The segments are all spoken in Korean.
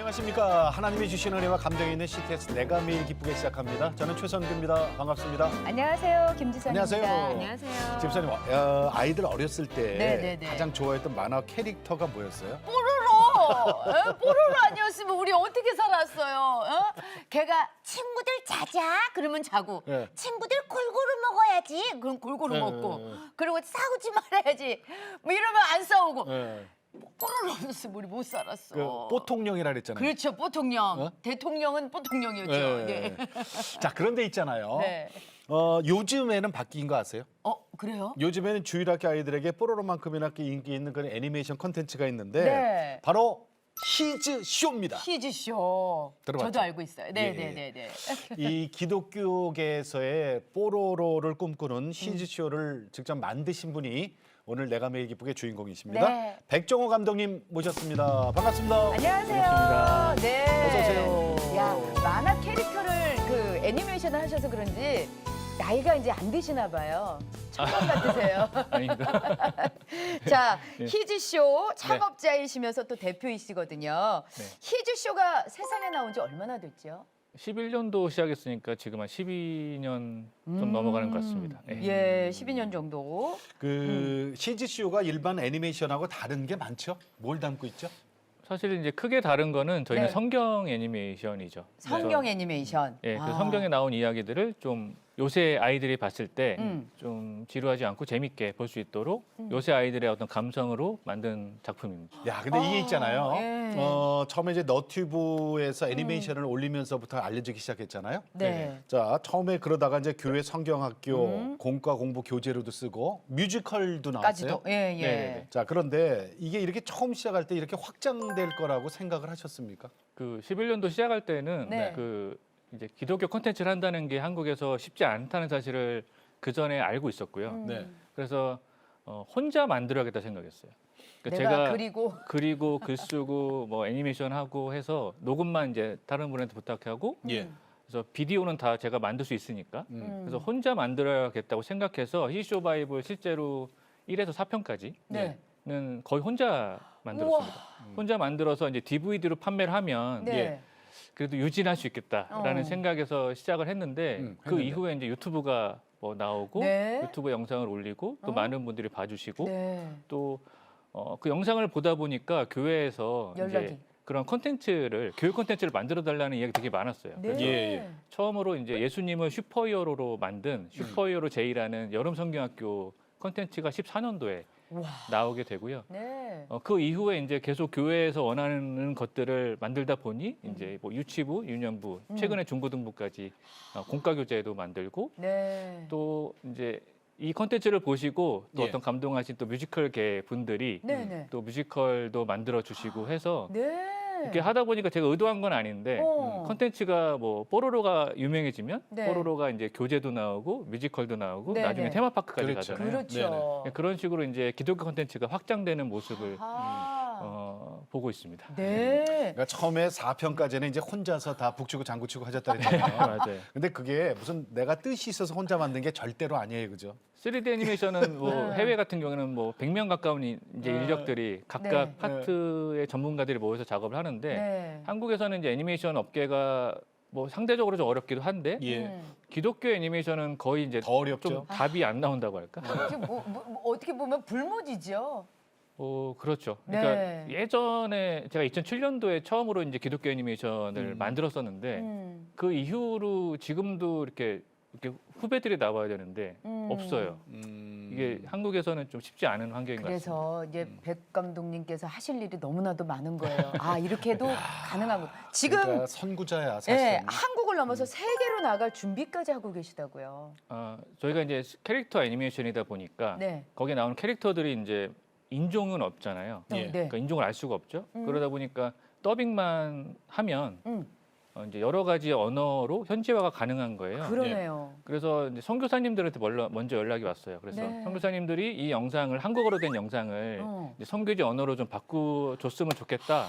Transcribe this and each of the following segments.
안녕하십니까. 하나님이 주신 은혜와 감동이 있는 CTS 내가 매일 기쁘게 시작합니다. 저는 최선규입니다. 반갑습니다. 안녕하세요. 김지선입니다. 안녕하세요. 안녕하세요. 집사님, 아이들 어렸을 때 네네네. 가장 좋아했던 만화 캐릭터가 뭐였어요? 뽀로로 아니었으면 우리 어떻게 살았어요? 어? 걔가 친구들 자자 그러면 자고 네. 친구들 골고루 먹어야지 그럼 골고루 네. 먹고 그리고 싸우지 말아야지 뭐 이러면 안 싸우고 네. 뽀로로 없었으면 우리 못 살았어. 그 뽀통령이라 그랬잖아요. 그렇죠. 뽀통령. 어? 대통령은 뽀통령이었죠. 네. 네. 자, 그런데 있잖아요. 네. 요즘에는 바뀐 거 아세요? 그래요? 요즘에는 주일학교 아이들에게 뽀로로만큼이나 인기 있는 그런 애니메이션 콘텐츠가 있는데 네. 바로 히즈 쇼입니다. 히즈쇼. 들어봤죠? 저도 알고 있어요. 예. 네네네네. 이 기독교계에서의 뽀로로를 꿈꾸는 히즈쇼를 직접 만드신 분이 오늘 내가 매일 기쁘게 주인공이십니다. 네. 백종호 감독님 모셨습니다. 반갑습니다. 안녕하세요. 반갑습니다. 네. 어서 오세요. 야, 만화 캐릭터를 그 애니메이션을 하셔서 그런지 나이가 이제 안 드시나 봐요. 청년 같으세요. 아닙니다. 자, 네. 히즈쇼 창업자이시면서 또 대표이시거든요. 네. 히즈쇼가 세상에 나온 지 얼마나 됐죠? 11년도 시작했으니까 지금 한 12년 좀 넘어가는 것 같습니다. 네. 예, 12년 정도. 그 히즈쇼가 일반 애니메이션하고 다른 게 많죠? 뭘 담고 있죠? 사실 이제 크게 다른 거는 저희는 네. 성경 애니메이션이죠. 성경 애니메이션. 예, 그 아. 성경에 나온 이야기들을 좀 요새 아이들이 봤을 때 좀 음. 지루하지 않고 재밌게 볼 수 있도록 요새 아이들의 어떤 감성으로 만든 작품입니다. 야, 근데 이게 있잖아요. 예. 처음에 이제 너튜브에서 애니메이션을 올리면서부터 알려지기 시작했잖아요. 네. 자, 처음에 그러다가 이제 교회 성경학교 공과 공부 교재로도 쓰고 뮤지컬도 나왔어요. 까지도. 예, 예. 네. 자, 그런데 이게 이렇게 처음 시작할 때 이렇게 확장될 거라고 생각을 하셨습니까? 그 11년도 시작할 때는 네. 그 이제 기독교 콘텐츠를 한다는 게 한국에서 쉽지 않다는 사실을 그 전에 알고 있었고요. 네. 그래서 혼자 만들어야겠다 생각했어요. 그러니까 내가 제가 그리고 글 쓰고 뭐 애니메이션 하고 해서 녹음만 이제 다른 분한테 부탁하고 예. 그래서 비디오는 다 제가 만들 수 있으니까 그래서 음. 혼자 만들어야겠다고 생각해서 히쇼 바이블 실제로 1에서 4편까지는 네. 거의 혼자 만들었습니다. 혼자 만들어서 이제 DVD로 판매를 하면 네. 예. 그래도 유지할 수 있겠다라는 생각에서 시작을 했는데 그 했는데. 이후에 이제 유튜브가 뭐 나오고 네. 유튜브 영상을 올리고 또 많은 분들이 봐주시고 네. 또 그 영상을 보다 보니까 교회에서 연락이. 이제 그런 콘텐츠를 교육 콘텐츠를 만들어 달라는 이야기 되게 많았어요. 네. 그래서 예, 예. 처음으로 이제 예수님을 슈퍼히어로로 만든 슈퍼히어로 제이라는 여름 성경학교 콘텐츠가 14년도에 와. 나오게 되고요. 네. 그 이후에 이제 계속 교회에서 원하는 것들을 만들다 보니 이제 뭐 유치부, 유년부, 최근에 중고등부까지 공과 교재도 만들고 네. 또 이제 이 컨텐츠를 보시고 또 예. 어떤 감동하신 또 뮤지컬계 분들이 네, 네. 또 뮤지컬도 만들어 주시고 해서 네. 이렇게 하다 보니까 제가 의도한 건 아닌데 컨텐츠가 뭐 뽀로로가 유명해지면 네. 뽀로로가 이제 교재도 나오고 뮤지컬도 나오고 네, 나중에 네. 테마파크까지 그렇죠. 가잖아요. 그렇죠. 네, 그런 식으로 이제 기독교 컨텐츠가 확장되는 모습을 아. 보고 있습니다. 네. 그러니까 처음에 4편까지는 이제 혼자서 다 북치고 장구치고 하셨다 그랬잖아요. 맞아요. 근데 그게 무슨 내가 뜻이 있어서 혼자 만든 게 절대로 아니에요. 그죠? 3D 애니메이션은 뭐 네. 해외 같은 경우는 뭐 100명 가까운 이제 인력들이 각각 네. 파트의 전문가들이 모여서 작업을 하는데 네. 한국에서는 이제 애니메이션 업계가 뭐 상대적으로 좀 어렵기도 한데 예. 기독교 애니메이션은 거의 이제 더 어렵죠. 좀 답이 안 나온다고 할까? 이게 어떻게 보면 불모지죠. 그렇죠. 그러니까 네. 예전에 제가 2007년도에 처음으로 이제 기독교 애니메이션을 만들었었는데 그 이후로 지금도 이렇게 후배들이 나와야 되는데 없어요. 이게 한국에서는 좀 쉽지 않은 환경인 것 같습니다. 그래서 이제 백 감독님께서 하실 일이 너무나도 많은 거예요. 아, 이렇게도 가능하고. 지금 그러니까 선구자야 사실. 네, 한국을 넘어서 세계로 나갈 준비까지 하고 계시다고요. 저희가 이제 캐릭터 애니메이션이다 보니까 네. 거기에 나오는 캐릭터들이 이제 인종은 없잖아요. 예. 네. 그러니까 인종을 알 수가 없죠. 그러다 보니까 더빙만 하면 이제 여러 가지 언어로 현지화가 가능한 거예요. 그러네요. 그래서 이제 선교사님들한테 먼저 연락이 왔어요. 그래서 네. 선교사님들이 이 영상을 한국어로 된 영상을 이제 선교지 언어로 좀 바꿔줬으면 좋겠다.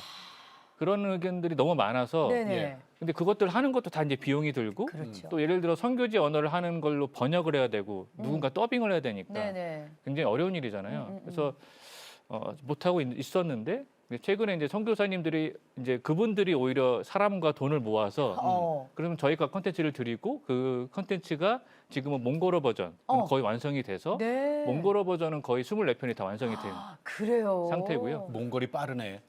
그런 의견들이 너무 많아서 네네. 예. 근데 그것들 하는 것도 다 이제 비용이 들고 그렇죠. 또 예를 들어 선교지 언어를 하는 걸로 번역을 해야 되고 누군가 더빙을 해야 되니까 네네. 굉장히 어려운 일이잖아요. 그래서 못 하고 있었는데 근데 최근에 이제 선교사님들이 이제 그분들이 오히려 사람과 돈을 모아서 그러면 저희가 컨텐츠를 드리고 그 컨텐츠가 지금은 몽골어 버전 거의 완성이 돼서 네. 몽골어 버전은 거의 24편이 다 완성이 된 그래요. 상태고요. 몽골이 빠르네.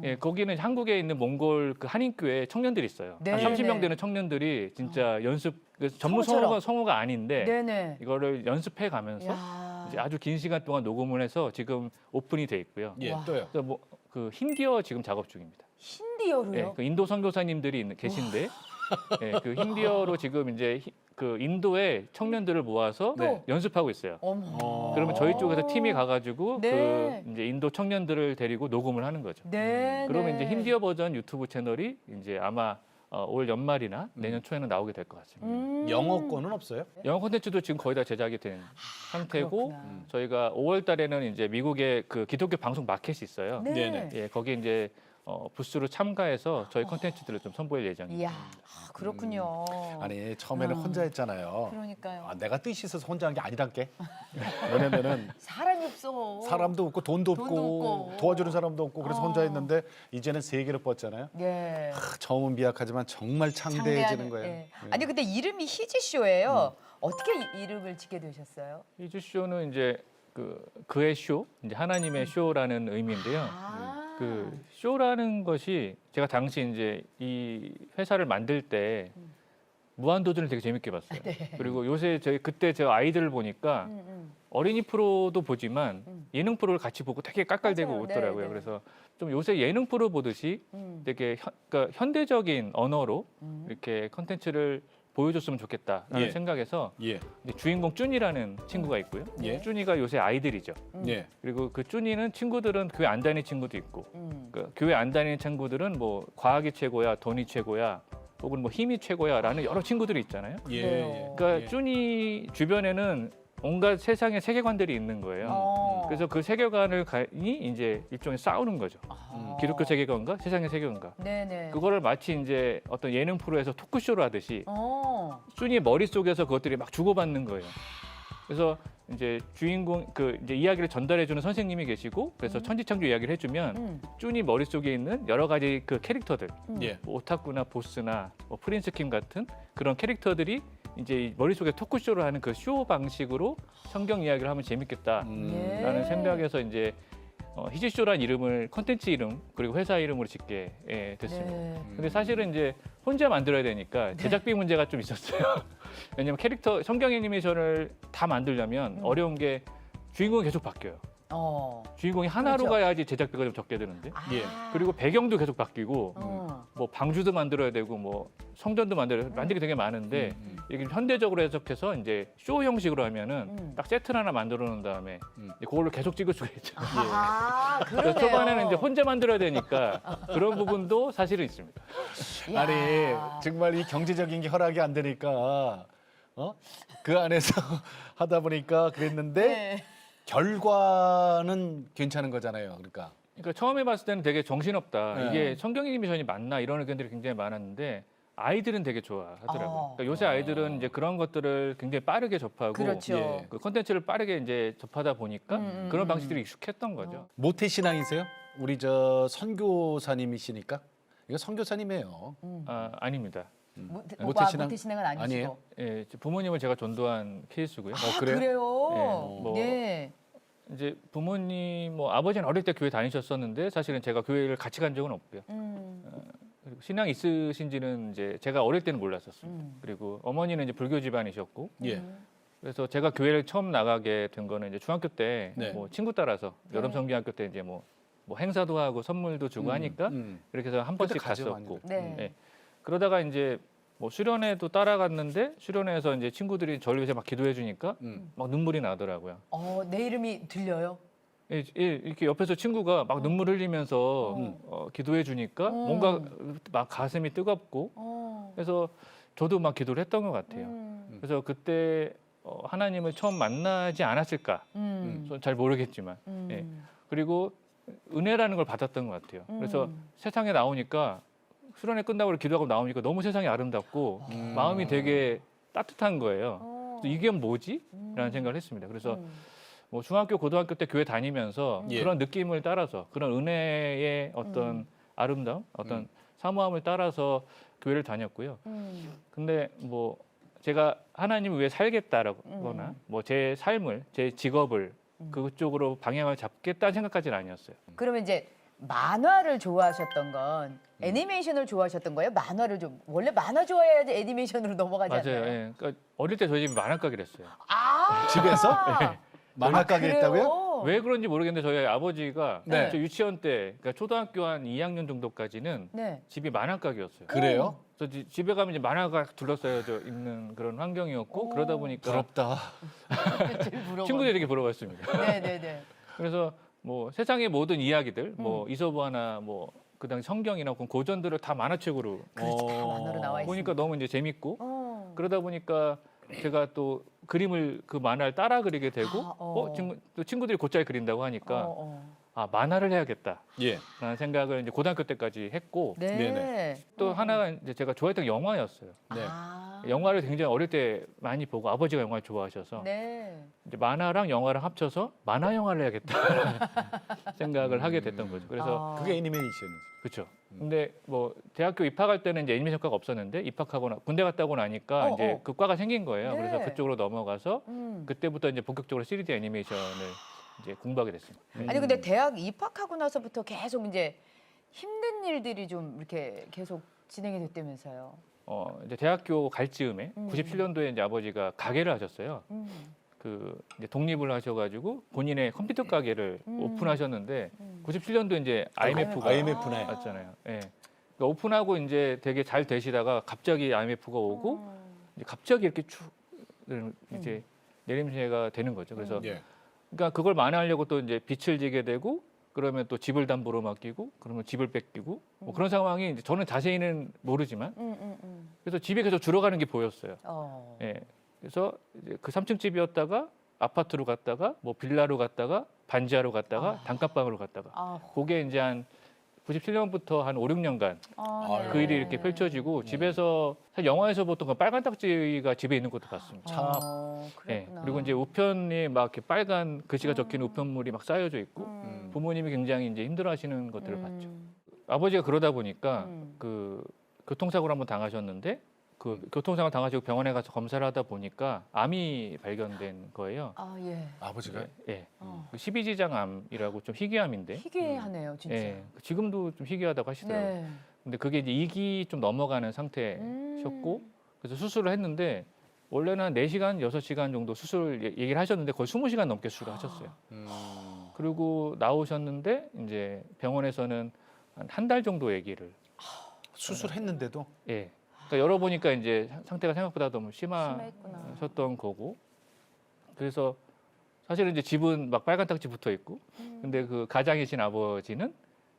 예, 거기는 한국에 있는 몽골 그 한인교회 청년들이 있어요. 네, 한 30명 네. 되는 청년들이 진짜 연습 그 전문 성우처럼. 성우가 아닌데 네네. 이거를 연습해 가면서 야. 이제 아주 긴 시간 동안 녹음을 해서 지금 오픈이 돼 있고요. 예, 와. 또요. 그래서 그 힌디어 지금 작업 중입니다. 힌디어로요? 예, 그 인도 선교사님들이 계신데 예, 그 힌디어로 지금 이제 그 인도의 청년들을 모아서 네. 연습하고 있어요. 어머. 그러면 저희 쪽에서 팀이 가가지고 네. 그 이제 인도 청년들을 데리고 녹음을 하는 거죠. 네. 그러면 네. 이제 힌디어 버전 유튜브 채널이 이제 아마 올 연말이나 내년 초에는 나오게 될 것 같습니다. 영어권은 없어요? 영어 콘텐츠도 지금 거의 다 제작이 된 상태고 그렇구나. 저희가 5월 달에는 이제 미국의 그 기독교 방송 마켓이 있어요. 네. 네네. 예, 거기 이제 부스로 참가해서 저희 콘텐츠들을 좀 선보일 예정입니다. 이야, 그렇군요. 아니 처음에는 혼자 했잖아요. 그러니까요. 아, 내가 뜻이 있어서 혼자 한 게 아니란게. 왜냐면은 사람이 없어. 사람도 없고 돈도 없고, 돈도 없고. 도와주는 사람도 없고 그래서 혼자 했는데 이제는 세계를 뻗잖아요. 예. 처음은 미약하지만 정말 창대해지는 창대하는- 거예요. 예. 아니 근데 이름이 희지쇼예요. 어떻게 이름을 짓게 되셨어요? 이주 쇼는 이제 그의 쇼, 이제 하나님의 쇼라는 의미인데요. 아. 그 쇼라는 것이 제가 당시 이제 이 회사를 만들 때 무한도전을 되게 재밌게 봤어요. 그리고 요새 저희 그때 제 아이들을 보니까 어린이 프로도 보지만 예능 프로를 같이 보고 되게 깔깔대고 맞아요. 웃더라고요. 네, 네. 그래서 좀 요새 예능 프로 보듯이 되게 그러니까 현대적인 언어로 이렇게 컨텐츠를 보여줬으면 좋겠다라는 예. 생각에서 예, 이제 주인공 쭈니라는 친구가 있고요. 예. 쭈니가 요새 아이들이죠. 예. 그리고 그 쭈니는 친구들은 교회 안 다니는 친구도 있고 그 교회 안 다니는 친구들은 뭐 과학이 최고야, 돈이 최고야, 혹은 뭐 힘이 최고야라는 여러 친구들이 있잖아요. 예. 그래요. 예. 그러니까 예. 쭈니 주변에는 온갖 세상의 세계관들이 있는 거예요. 어. 그래서 그 세계관이 이제 일종의 싸우는 거죠. 아. 기독교 세계관과 세상의 세계관과. 네네. 그거를 마치 이제 어떤 예능 프로에서 토크쇼로 하듯이 쭈니 머릿속에서 그것들이 막 주고받는 거예요. 그래서 이제 주인공 이제 이야기를 전달해 주는 선생님이 계시고 그래서 천지창조 이야기를 해 주면 쭈니 머릿속에 있는 여러 가지 그 캐릭터들 예. 뭐 오타쿠나 보스나 뭐 프린스킴 같은 그런 캐릭터들이 이제 이 머릿속에 토크쇼를 하는 그 쇼 방식으로 성경 이야기를 하면 재밌겠다라는 예. 생각에서 이제 희지쇼라는 이름을 컨텐츠 이름 그리고 회사 이름으로 짓게 됐습니다. 네. 근데 사실은 이제 혼자 만들어야 되니까 제작비 문제가 좀 있었어요. 왜냐면 캐릭터 성경 애니메이션을 다 만들려면 어려운 게 주인공이 계속 바뀌어요. 주인공이 하나로 그렇죠. 가야지 제작비가 좀 적게 드는데 아. 예. 그리고 배경도 계속 바뀌고 어. 뭐 방주도 만들어야 되고 뭐 성전도 만들기 되게 많은데 이게 현대적으로 해석해서 이제 쇼 형식으로 하면은 딱 세트를 하나 만들어 놓은 다음에 이제 그걸로 계속 찍을 수가 있죠. 아, 그래서 그러네요. 초반에는 이제 혼자 만들어야 되니까 그런 부분도 사실은 있습니다. 야. 아니 정말 이 경제적인 게 허락이 안 되니까 그 안에서 하다 보니까 그랬는데 네. 결과는 괜찮은 거잖아요. 그러니까 그러니까 처음에 봤을 때는 되게 정신없다. 네. 이게 성경 애니메이션이 맞나 이런 의견들이 굉장히 많았는데 아이들은 되게 좋아하더라고요. 그러니까 요새 아. 아이들은 이제 그런 것들을 굉장히 빠르게 접하고 그렇죠. 예. 그 컨텐츠를 빠르게 이제 접하다 보니까 그런 방식들이 익숙했던 거죠. 모태 신앙이세요? 우리 저 선교사님이시니까 이거 선교사님이에요. 아닙니다. 모태신앙? 모태신앙은 아니시고. 아니에요? 예, 부모님을 제가 전도한 케이스고요. 아, 그래요? 그래요? 뭐 네. 이제 부모님 뭐 아버지는 어릴 때 교회 다니셨었는데 사실은 제가 교회를 같이 간 적은 없고요. 그리고 신앙 있으신지는 이제 제가 어릴 때는 몰랐었어요. 그리고 어머니는 이제 불교 집안이셨고 예. 그래서 제가 교회를 처음 나가게 된 거는 이제 중학교 때 네. 뭐 친구 따라서 여름 성경학교 때 이제 뭐 행사도 하고 선물도 주고 하니까 이렇게 해서 한 번씩 그때 가죠, 갔었고 네. 예. 그러다가 이제 뭐 수련회도 따라갔는데 수련회에서 이제 친구들이 저를 위해서 막 기도해 주니까 막 눈물이 나더라고요. 내 이름이 들려요? 이렇게 옆에서 친구가 막 눈물 흘리면서 기도해 주니까 뭔가 막 가슴이 뜨겁고 그래서 저도 막 기도를 했던 것 같아요. 그래서 그때 하나님을 처음 만나지 않았을까? 저는 잘 모르겠지만. 예. 그리고 은혜라는 걸 받았던 것 같아요. 그래서 세상에 나오니까 수련회 끝나고 기도하고 나오니까 너무 세상이 아름답고 마음이 되게 따뜻한 거예요. 그래서 이게 뭐지? 라는 생각을 했습니다. 그래서 뭐 중학교, 고등학교 때 교회 다니면서 예. 그런 느낌을 따라서 그런 은혜의 어떤 아름다움, 어떤 사모함을 따라서 교회를 다녔고요. 근데 뭐 제가 하나님을 위해 살겠다라거나 뭐 제 삶을, 제 직업을 그쪽으로 방향을 잡겠다는 생각까지는 아니었어요. 그러면 이제 만화를 좋아하셨던 건 애니메이션을 좋아하셨던 거예요? 만화를 좀 원래 만화 좋아해야지 애니메이션으로 넘어가지 맞아요. 않나요? 예. 그러니까 어릴 때 저희 집이 만화가게랬어요. 아 집에서? 만화 가게 그래요? 했다고요? 왜 그런지 모르겠는데 저희 아버지가 네. 저 유치원 때, 그러니까 초등학교 한 2학년 정도까지는 네. 집이 만화가게였어요. 그래요? 그래서 집에 가면 이제 만화가 둘러싸여져 있는 그런 환경이었고 그러다 보니까 부럽다. 친구들이 되게 부러웠습니다. 네네네. 그래서 뭐 세상의 모든 이야기들, 뭐 이솝아나 뭐 그다음 성경이나 그런 고전들을 다 만화책으로 그렇지 다 만화로 나와 있으니까. 보니까 너무 이제 재밌고 어. 그러다 보니까 제가 또 그림을 그 만화를 따라 그리게 되고 아, 어. 또 친구들이 곧잘 그린다고 하니까 어. 아 만화를 해야겠다라는 예. 생각을 이제 고등학교 때까지 했고 네. 네네. 또 하나가 이제 제가 좋아했던 게 영화였어요. 네. 아. 영화를 굉장히 어릴 때 많이 보고 아버지가 영화를 좋아하셔서 네. 이제 만화랑 영화를 합쳐서 만화 영화를 해야겠다 생각을 하게 됐던 거죠. 그래서 아. 그게 애니메이션이죠. 그렇죠. 근데 뭐 대학교 입학할 때는 이제 애니메이션과가 없었는데 입학하고 군대 갔다 오고 나니까 어, 이제 어. 그 과가 생긴 거예요. 네. 그래서 그쪽으로 넘어가서 음. 그때부터 이제 본격적으로 3D 애니메이션을 이제 공부하게 됐습니다. 아니 근데 대학 입학하고 나서부터 계속 이제 힘든 일들이 좀 이렇게 계속 진행이 됐다면서요. 이제 대학교 갈 즈음에 97년도에 이제 아버지가 가게를 하셨어요. 그 이제 독립을 하셔가지고 본인의 컴퓨터 가게를 오픈하셨는데 97년도 이제 IMF가 IMF네. 왔잖아요. 예. 그러니까 오픈하고 이제 되게 잘 되시다가 갑자기 IMF가 오고 이제 갑자기 이렇게 쭉 이제 내림세가 되는 거죠. 그래서 예. 그러니까 그걸 만회하려고 또 이제 빚을 지게 되고 그러면 또 집을 담보로 맡기고 그러면 집을 뺏기고 뭐 그런 상황이 이제 저는 자세히는 모르지만 그래서 집이 계속 줄어가는 게 보였어요. 어. 예. 그래서 이제 그 3층 집이었다가 아파트로 갔다가 뭐 빌라로 갔다가 반지하로 갔다가 단칸방으로 갔다가 아. 그게 이제 한 97년부터 한 5, 6년간 아, 그 일이 이렇게 펼쳐지고 집에서 사실 영화에서 보통 그 빨간 딱지가 집에 있는 것도 봤습니다. 참. 예. 그랬구나. 그리고 이제 우편에 막 이렇게 빨간 글씨가 적힌 우편물이 막 쌓여져 있고 음. 부모님이 굉장히 이제 힘들어하시는 것들을 봤죠. 음. 아버지가 그러다 보니까 음. 그 교통사고를 한번 당하셨는데 그 교통사고 당하시고 병원에 가서 검사를 하다 보니까 암이 발견된 거예요. 아 예. 아버지가 예. 어. 그 12지장암이라고 좀 희귀암인데. 희귀하네요 진짜. 예. 지금도 좀 희귀하다고 하시더라고요. 네. 근데 그게 이제 2기 좀 넘어가는 상태셨고 그래서 수술을 했는데 원래는 한 4시간, 6시간 정도 수술 얘기를 하셨는데 거의 20시간 넘게 수술을 하셨어요. 그리고 나오셨는데 이제 병원에서는 한 달 정도 얘기를 수술했는데도 예. 그러니까 열어보니까 이제 상태가 생각보다 너무 심했구나. 심하셨던 거고 그래서 사실은 이제 집은 막 빨간 딱지 붙어 있고 근데 그 가장이신 아버지는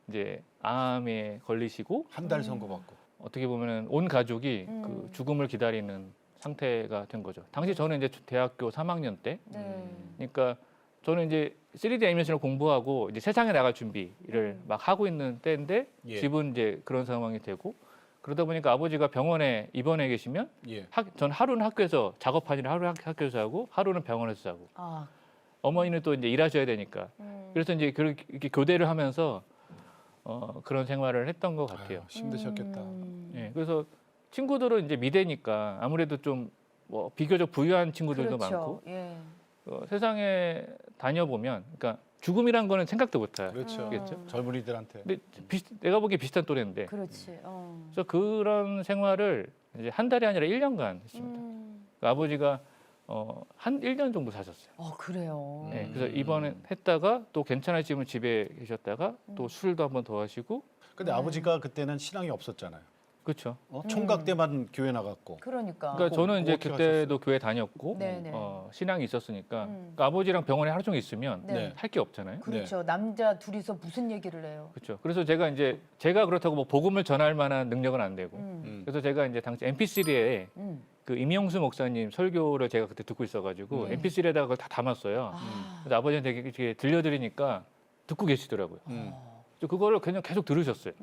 이제 암에 걸리시고 한 달 선고받고. 어떻게 보면은 온 가족이 그 죽음을 기다리는 상태가 된 거죠. 당시 저는 이제 대학교 3학년 때 네. 그러니까 저는 이제 3D 애니메이션을 공부하고 이제 세상에 나갈 준비를 막 하고 있는 때인데 예. 집은 이제 그런 상황이 되고 그러다 보니까 아버지가 병원에 입원해 계시면 예. 전 하루는 학교에서 작업하시는 하루 학교에서 하고 하루는 병원에서 자고 아. 어머니는 또 이제 일하셔야 되니까 그래서 이제 그렇게 이렇게 교대를 하면서 그런 생활을 했던 것 같아요. 아유, 힘드셨겠다. 예, 그래서 친구들은 이제 미대니까 아무래도 좀 뭐 비교적 부유한 친구들도 그렇죠. 많고 예. 세상에 다녀보면 그러니까 죽음이란 거는 생각도 못해요. 그렇죠. 그렇겠죠? 젊은이들한테. 근데 내가 보기에 비슷한 또래인데 그렇지. 그래서 그런 생활을 이제 한 달이 아니라 1년간 했습니다. 그러니까 아버지가 한 1년 정도 사셨어요. 그래요. 네, 그래서 입원을 했다가 또 괜찮아지면 집에 계셨다가 또 술도 한 번 더 하시고 근데 아버지가 그때는 신앙이 없었잖아요. 그렇죠. 총각 때만 교회 나갔고. 그러니까. 그러니까 저는 이제 어떻게 그때도 교회 다녔고 네네. 신앙이 있었으니까 그러니까 아버지랑 병원에 하루 종일 있으면 네. 할 게 없잖아요. 그렇죠. 남자 둘이서 무슨 얘기를 해요? 그렇죠. 그래서 제가 그렇다고 뭐 복음을 전할 만한 능력은 안 되고 그래서 제가 이제 당시 MP3에 그 임영수 목사님 설교를 제가 그때 듣고 있어가지고 네. MP3에다가 그걸 다 담았어요. 그래서 아버지한테 이렇게 들려드리니까 듣고 계시더라고요. 그래서 그거를 그냥 계속 들으셨어요.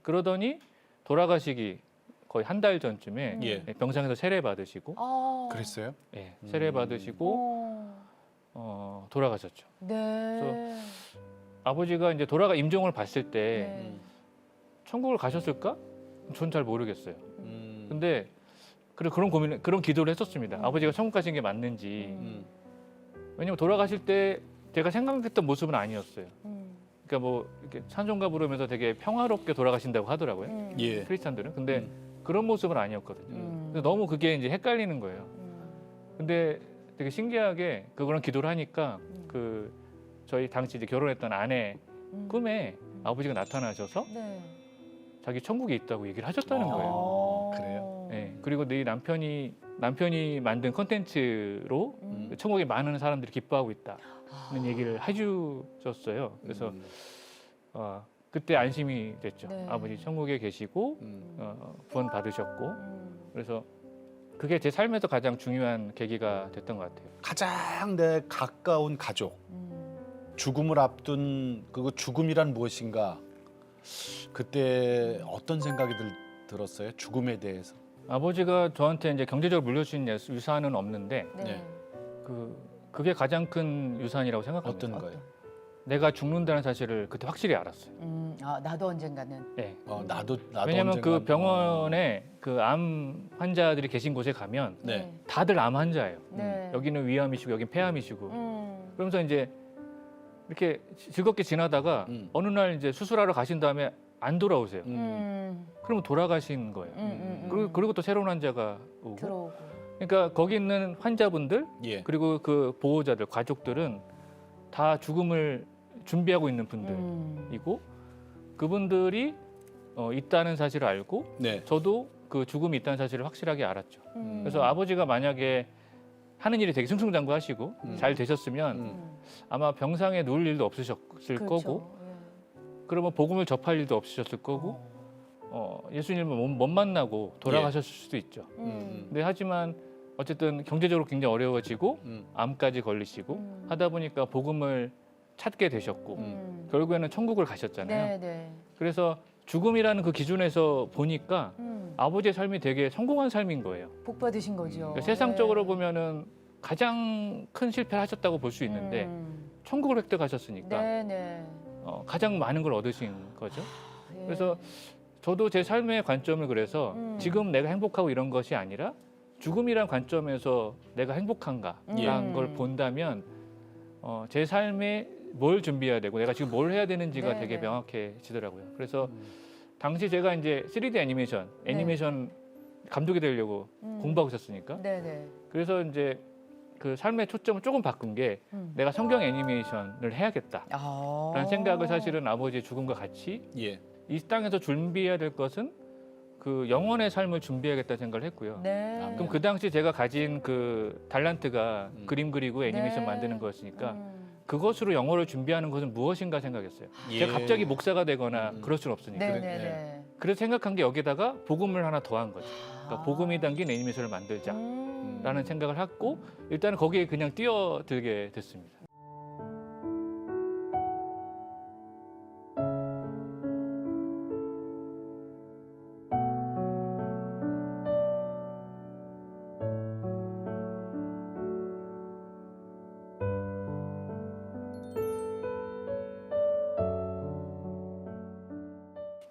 그러더니 돌아가시기 거의 한 달 전쯤에 예. 병상에서 세례 받으시고 아. 그랬어요? 세례 받으시고 돌아가셨죠. 네. 아버지가 이제 임종을 봤을 때 네. 천국을 가셨을까? 전 잘 모르겠어요. 음. 근데 그런 기도를 했었습니다. 아버지가 천국 가신 게 맞는지. 음. 왜냐면 돌아가실 때 제가 생각했던 모습은 아니었어요. 음. 그러니까 뭐 이렇게 찬송가 부르면서 되게 평화롭게 돌아가신다고 하더라고요. 예. 크리스찬들은. 근데 그런 모습은 아니었거든요. 그래서 너무 그게 이제 헷갈리는 거예요. 근데 되게 신기하게 그런 기도를 하니까 그 저희 당시 이제 결혼했던 아내 꿈에 아버지가 나타나셔서 네. 자기 천국에 있다고 얘기를 하셨다는 거예요. 그래요? 네. 그리고 네 남편이 만든 컨텐츠로 천국에 많은 사람들이 기뻐하고 있다는 얘기를 해주셨어요. 그래서 그때 안심이 됐죠. 네. 아버지 천국에 계시고 구원 받으셨고 그래서 그게 제 삶에서 가장 중요한 계기가 됐던 것 같아요. 가장 내 가까운 가족, 죽음을 앞둔 그 죽음이란 무엇인가? 그때 어떤 생각이 들었어요? 죽음에 대해서. 아버지가 저한테 이제 경제적으로 물려주신 유산은 없는데 네. 그게 가장 큰 유산이라고 생각합니다. 어떤 거예요? 내가 죽는다는 사실을 그때 확실히 알았어요. 나도 언젠가는. 네. 나도 왜냐하면 언젠간, 그 병원에 그 암 환자들이 계신 곳에 가면 네. 다들 암 환자예요. 네. 여기는 위암이시고 여긴 폐암이시고. 그러면서 이제 이렇게 즐겁게 지나다가 어느 날 이제 수술하러 가신 다음에 안 돌아오세요. 그러면 돌아가신 거예요. 그리고 또 새로운 환자가 오고. 들어오고. 그러니까 거기 있는 환자분들 예. 그리고 그 보호자들 가족들은 다 죽음을 준비하고 있는 분들이고 그분들이 있다는 사실을 알고 네. 저도 그 죽음이 있다는 사실을 확실하게 알았죠. 그래서 아버지가 만약에 하는 일이 되게 승승장구하시고 잘 되셨으면 아마 병상에 누울 일도 없으셨을 그렇죠. 거고 그러면 복음을 접할 일도 없으셨을 거고 예수님을 못 만나고 돌아가셨을 수도 있죠. 근데 하지만 어쨌든 경제적으로 굉장히 어려워지고 암까지 걸리시고 하다 보니까 복음을 찾게 되셨고 결국에는 천국을 가셨잖아요. 네, 네. 그래서 죽음이라는 그 기준에서 보니까 아버지의 삶이 되게 성공한 삶인 거예요. 복 받으신 거죠. 그러니까 세상적으로 네. 보면은 가장 큰 실패를 하셨다고 볼 수 있는데 천국을 획득하셨으니까 네, 네. 가장 많은 걸 얻으신 거죠. 예. 그래서 저도 제 삶의 관점을 그래서 지금 내가 행복하고 이런 것이 아니라 죽음이란 관점에서 내가 행복한가라는 걸 본다면 제 삶에 뭘 준비해야 되고 내가 지금 뭘 해야 되는지가 네, 되게 네. 명확해지더라고요. 그래서 당시 제가 이제 3D 애니메이션 감독이 되려고 공부하고 있었으니까 네, 네. 그래서 이제 그 삶의 초점을 조금 바꾼 게 내가 성경 애니메이션을 해야겠다라는 생각을 사실은 아버지의 죽음과 같이 예. 이 땅에서 준비해야 될 것은 그 영원의 삶을 준비해야겠다는 생각을 했고요. 네. 그럼 그 당시 제가 가진 그 달란트가 그림 그리고 애니메이션 네. 만드는 거였으니까 그것으로 영어를 준비하는 것은 무엇인가 생각했어요. 예. 제가 갑자기 목사가 되거나 그럴 수는 없으니까. 네, 그래, 네, 네. 네. 그래서 생각한 게 여기다가 복음을 하나 더한 거죠. 그러니까 복음이 담긴 애니메이션을 만들자라는 생각을 했고 일단은 거기에 그냥 뛰어들게 됐습니다.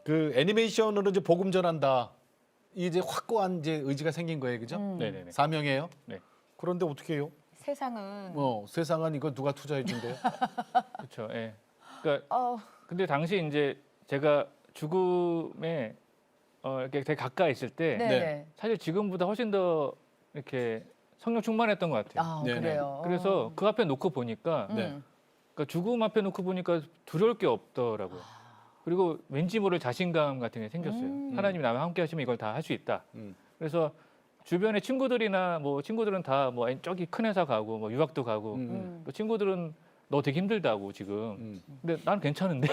그 애니메이션으로 이제 복음 전한다. 이제 확고한 이제 의지가 생긴 거예요, 그죠? 네네네. 사명이에요. 네. 그런데 어떻게 해요? 세상은 세상은 이거 누가 투자해 준대요? 그렇죠. 예. 그러니까 어, 근데 당시 이제 제가 죽음에 이렇게 되게 가까이 있을 때 네, 네. 네. 사실 지금보다 훨씬 더 이렇게 성령 충만했던 것 같아요. 아, 네네. 그래요. 그래서 그 앞에 놓고 보니까 네. 그러니까 죽음 앞에 놓고 보니까 두려울 게 없더라고요. 그리고 왠지 모를 자신감 같은 게 생겼어요. 하나님이 나와 함께 하시면 이걸 다 할 수 있다. 그래서 주변에 친구들이나 뭐 친구들은 다 뭐 저기 큰 회사 가고 뭐 유학도 가고 또 친구들은 너 되게 힘들다고 지금. 근데 나는 괜찮은데.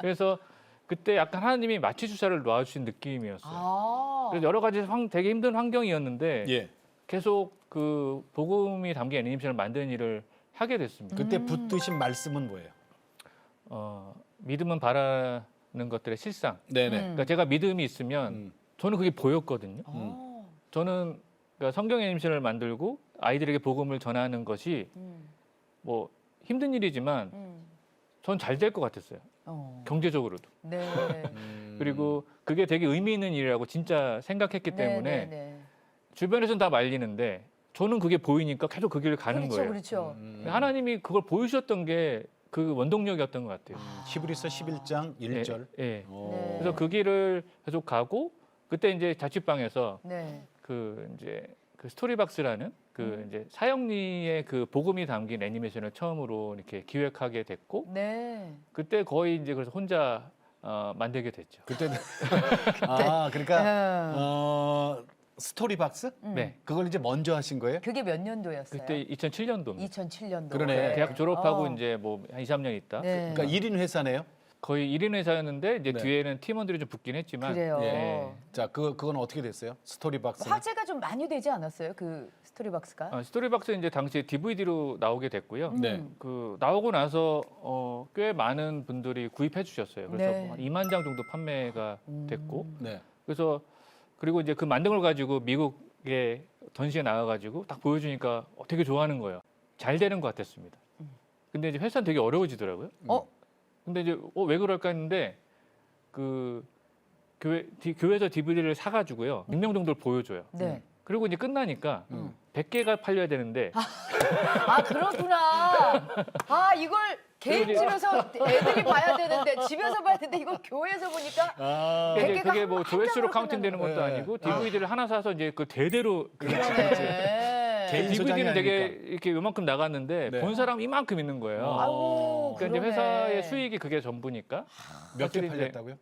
그래서 그때 약간 하나님이 마취 주사를 놔주신 느낌이었어요. 아. 그래서 여러 가지 되게 힘든 환경이었는데 예. 계속 그 복음이 담긴 애니메이션을 만드는 일을 하게 됐습니다. 그때 붙드신 말씀은 뭐예요? 믿음은 바라는 것들의 실상. 네네. 그러니까 제가 믿음이 있으면 저는 그게 보였거든요. 저는 그러니까 성경 애니메이션을 만들고 아이들에게 복음을 전하는 것이 뭐 힘든 일이지만 전 잘 될 것 같았어요. 경제적으로도. 네. 그리고 그게 되게 의미 있는 일이라고 진짜 생각했기 때문에 네. 주변에서는 다 말리는데 저는 그게 보이니까 계속 그 길을 가는 그렇죠, 거예요. 그렇죠. 하나님이 그걸 보여주셨던 게 그 원동력이었던 것 같아요. 히브리서 11장 1절. 예. 네. 그래서 그 길을 계속 가고 그때 이제 자취방에서 네. 그 이제 그 스토리박스라는 그 이제 사형리의 그 복음이 담긴 애니메이션을 처음으로 이렇게 기획하게 됐고 네. 그때 거의 이제 그래서 혼자 만들게 됐죠. 그때는 그러니까 어, 스토리박스? 네. 그걸 이제 먼저 하신 거예요? 그게 몇 년도였어요? 그때 2007년도입니다. 2007년도. 그러네. 대학 졸업하고 이제 뭐 한 2, 3년 있다. 네. 그러니까 1인 회사네요. 거의 1인 회사였는데 이제 네. 뒤에는 팀원들이 좀 붙긴 했지만 그래요. 예. 자, 그건 어떻게 됐어요? 스토리박스. 화제가 좀 많이 되지 않았어요? 그 스토리박스가? 스토리박스 이제 당시에 DVD로 나오게 됐고요. 네. 그 나오고 나서 꽤 많은 분들이 구입해 주셨어요. 그래서 네. 한 2만 장 정도 판매가 됐고 네. 그래서 그리고 이제 그 만든 걸 가지고 미국에 전시에 나와가지고 딱 보여주니까 되게 좋아하는 거예요. 잘 되는 것 같았습니다. 근데 이제 회사는 되게 어려워지더라고요. 근데 이제 왜 그럴까 했는데 그 교회에서 DVD를 사가지고요 100명 정도를 보여줘요. 네. 그리고 이제 끝나니까 100개가 팔려야 되는데 아 그렇구나. 아 이걸 개인 그리고 이제- 집에서 애들이 봐야 되는데 집에서 봐야 되는데 이걸 교회에서 보니까 아, 그게, 100개가 그게 뭐 한 조회수로 장으로 카운팅되는 것도 끝나는 아니고 거예요. DVD를 하나 사서 이제 그 대대로 그러네. 개인 소장이 DVD는 되게 아니니까. 이렇게 요만큼 나갔는데 네. 본 사람 이만큼 있는 거예요. 아이고 그러니까 이제 그러네. 회사의 수익이 그게 전부니까 몇 개 사실 이제 팔렸다고요?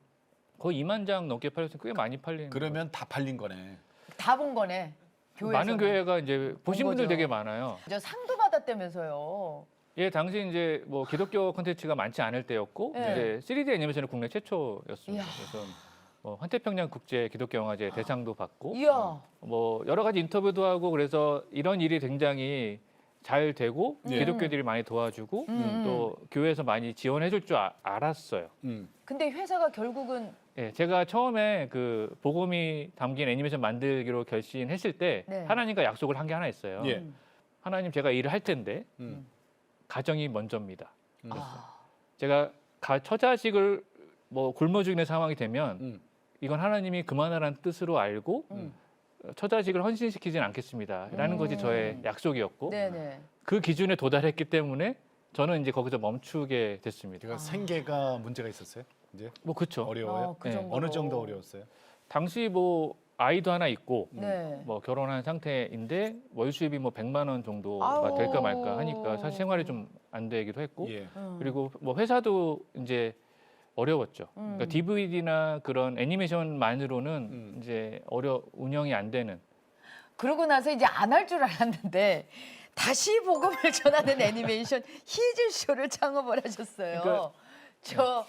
거의 2만 장 넘게 팔려서 꽤 많이 팔리는 그러면 다 팔린 거네. 다 본 거네. 거예요. 교회에서 많은 교회가 이제 보신 분들 거죠. 되게 많아요. 저 상도 받았다면서요. 예, 당시 이제 뭐 기독교 콘텐츠가 많지 않을 때였고 네. 이제 3D 애니메이션은 국내 최초였습니다. 이야. 그래서 뭐 환태평양 국제 기독교 영화제 대상도 받고 이야. 뭐 여러 가지 인터뷰도 하고 그래서 이런 일이 굉장히 잘 되고 기독교들이 많이 도와주고 또 교회에서 많이 지원해 줄 줄 알았어요. 근데 회사가 결국은 예, 제가 처음에 그 복음이 담긴 애니메이션 만들기로 결심했을 때 네. 하나님과 약속을 한 게 하나 있어요. 예. 하나님 제가 일을 할 텐데 음. 가정이 먼저입니다. 아, 제가 처자식을 뭐 굶어 죽이는 상황이 되면 음. 이건 하나님이 그만하라는 뜻으로 알고 처자식을 헌신시키진 않겠습니다라는 것이 저의 약속이었고 네네. 그 기준에 도달했기 때문에 저는 이제 거기서 멈추게 됐습니다. 제가 생계가 문제가 있었어요. 이제 뭐 그렇죠. 어려워요. 그 네. 정도로. 어느 정도 어려웠어요? 당시 뭐 아이도 하나 있고 네. 뭐 결혼한 상태인데 월 수입이 뭐 100만 원 정도가 아우. 될까 말까 하니까 사실 생활이 좀 안 되기도 했고 예. 그리고 뭐 회사도 이제 어려웠죠. 그러니까 DVD나 그런 애니메이션만으로는 이제 운영이 안 되는. 그러고 나서 이제 안 할 줄 알았는데 다시 복음을 전하는 애니메이션 히즈쇼를 창업을 하셨어요. 그러니까- 저